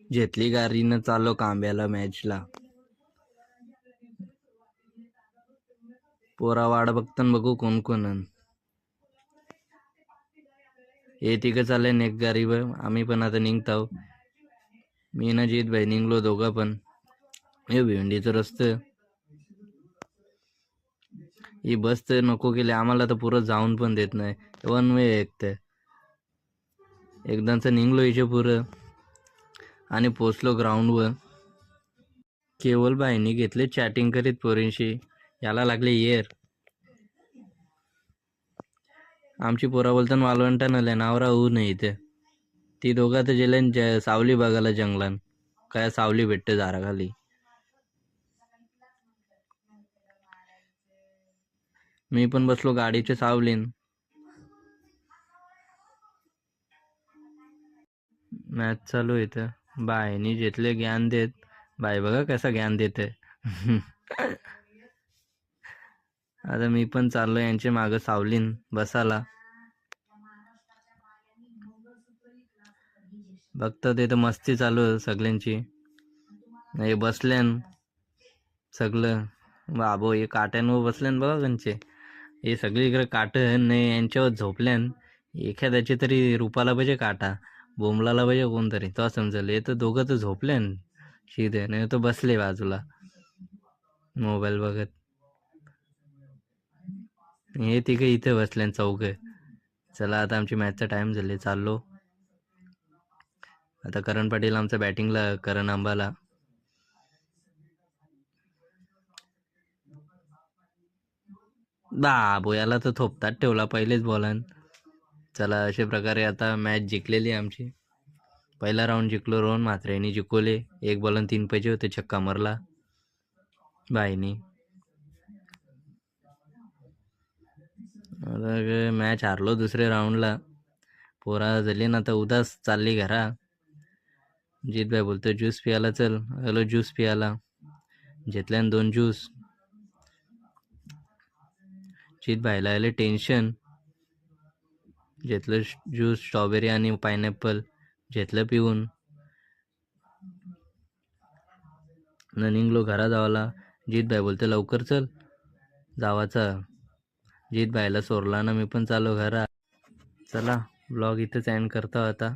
घेतली गाडीनं चाललो कांब्याला मॅचला. पोरा वाट बघताना बघू कोण कोण हे तिघं चालले एक गाडीवर. आम्ही पण आता निघताव. मी ना जीत भाई निघलो दोघं पण. हे भेंडीचं रस्तं ही बस तर नको केली आम्हाला, तर पुरं जाऊन पण देत नाही. वन वे एक ते एकदाच निघलो इथे पुरं आणि पोचलो ग्राउंडवर. केवल बाईनी घेतले चॅटिंग करीत पोरींशी. याला लागले येर. आमची पोरा बोलताना वालवंटा नले नावरा होऊ नये इथे. ती दोघं तर गेले सावली बघायला जंगलान. काय सावली भेटते झाडाखाली. मी पण बसलो गाडीच्या सावलीन. मॅच चालू इथं. बायनी घेतले ज्ञान देत. बाय बघा कसं ज्ञान देते. आता मी पण चाललो यांच्या मागं सावलीन बसाला. बघता ते तर मस्ती चालू सगळ्यांची. हे बसल्यान सगळं बाबो हे काट्यांवर बसल्यान बघा त्यांचे. हे सगळीकडे काट नाही यांच्यावर झोपल्यान. एखाद्याची तरी रूपाला पाहिजे काटा, बोंबलाला पाहिजे कोणतरी तो समजेल. हे तर दोघं तर झोपल्यान शिदे, नाही तो बसले बाजूला मोबाईल बघत. हे तिघं इथे बसल्यान चौघं. चला आता आमची मॅचचा टाइम झाले चाललो. आता करण पाटील आमचा बॅटिंगला, करण आंबाला. बाबो याला तर थोपतात ठेवला पहिलेच बॉलन. चला अशा प्रकारे आता मॅच जिंकलेली आमची. पहिला राऊंड जिंकलो. रोहन म्हात्रेनी जिंकवले. 1 बॉलन 3 पैसे होते. छक्का मारला बाईनी. आता मॅच हारलो दुसऱ्या राऊंडला. पोरा झाली ना तर उदास चालली घरा. जीत भाई बोलतो ज्यूस पियाला चल. हॅलो ज्यूस पियाला. घेतल्यान 2 ज्यूस. जीत भाईला आले टेन्शन. घेतलं ज्यूस स्ट्रॉबेरी आणि पायनॅपल. घेतलं पिऊन निघलो घरा जावाला. जीत भाई बोलते लवकर चल जावाचा. जीत भाईला सोरला ना मी पण चाललो घरा. चला ब्लॉग इथेच एंड करतो आता.